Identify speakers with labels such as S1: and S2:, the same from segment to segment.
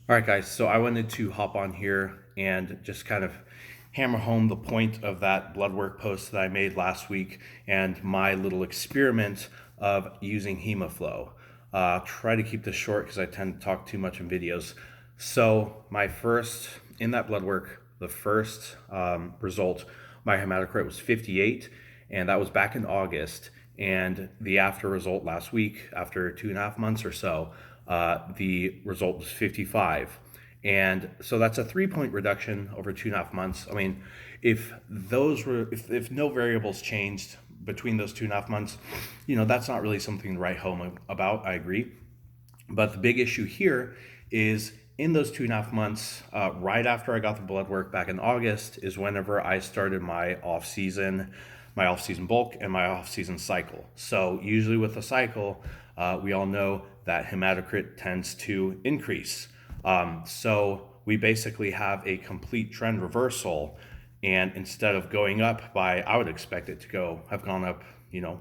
S1: All right, guys, so I wanted to hop on here and just kind of hammer home the point of that blood work post that I made last week and my little experiment of using Hemo Flow. Try to keep this short because I tend to talk too much in videos. So my first, in that blood work, the first result, my hematocrit was 58, and that was back in August. And the after result last week, after 2.5 months or so, the result was 55. And so that's a 3 point reduction over 2.5 months. I mean, if no variables changed between those 2.5 months, that's not really something to write home about. I agree. But the big issue here is in those 2.5 months, right after I got the blood work back in August, is whenever I started my off-season bulk and my off-season cycle. So usually with the cycle, we all know that hematocrit tends to increase. So we basically have a complete trend reversal, and instead of going up by, I would expect it to have gone up,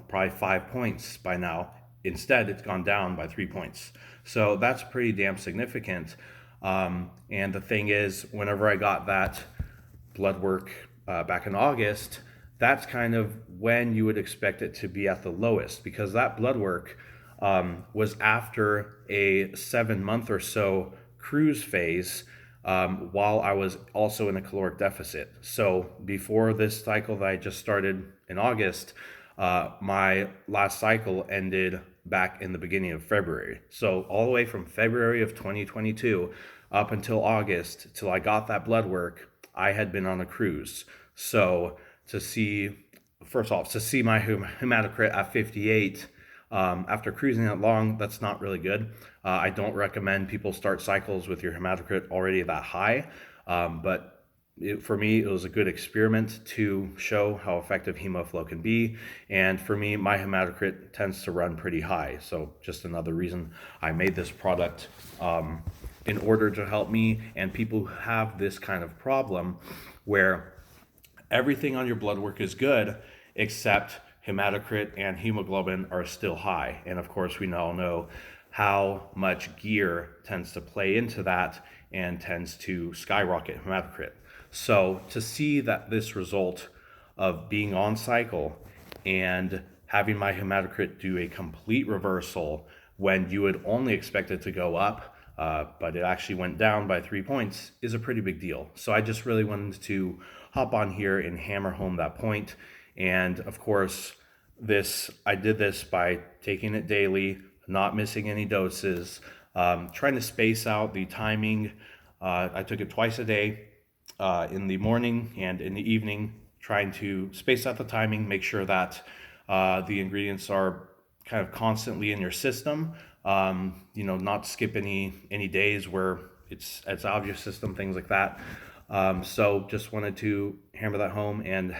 S1: probably 5 points by now. Instead, it's gone down by 3 points. So that's pretty damn significant. And the thing is, whenever I got that blood work back in August, that's kind of when you would expect it to be at the lowest, because that blood work was after a 7 month or so cruise phase, while I was also in a caloric deficit. So before this cycle that I just started in August, my last cycle ended back in the beginning of February. So all the way from February of 2022 up until August, till I got that blood work, I had been on a cruise. So to see, first off, to see my hematocrit at 58 after cruising that long, that's not really good. I don't recommend people start cycles with your hematocrit already that high, but for me, it was a good experiment to show how effective Hemo Flow can be. And for me, my hematocrit tends to run pretty high. So just another reason I made this product, in order to help me and people who have this kind of problem where everything on your blood work is good except hematocrit and hemoglobin are still high. And of course, we all know how much gear tends to play into that and tends to skyrocket hematocrit. So to see that this result of being on cycle and having my hematocrit do a complete reversal when you would only expect it to go up, but it actually went down by 3 points, is a pretty big deal. So I just really wanted to hop on here and hammer home that point. And of course, I did this by taking it daily, not missing any doses, trying to space out the timing. I took it twice a day, in the morning and in the evening, trying to space out the timing, make sure that the ingredients are kind of constantly in your system. Not skip any days where it's out of your system, things like that. So just wanted to hammer that home, and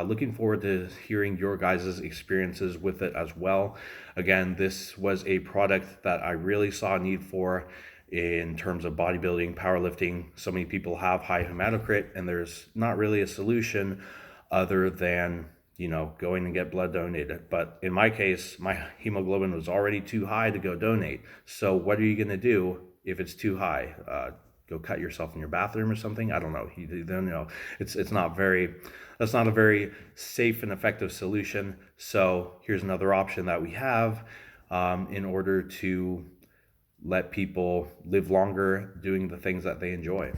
S1: looking forward to hearing your guys' experiences with it as well. Again, this was a product that I really saw a need for in terms of bodybuilding, powerlifting. So many people have high hematocrit, and there's not really a solution other than going and get blood donated. But in my case, my hemoglobin was already too high to go donate. So what are you going to do if it's too high? Go cut yourself in your bathroom or something? I don't know. It's not very, that's not a very safe and effective solution. So here's another option that we have, in order to let people live longer doing the things that they enjoy.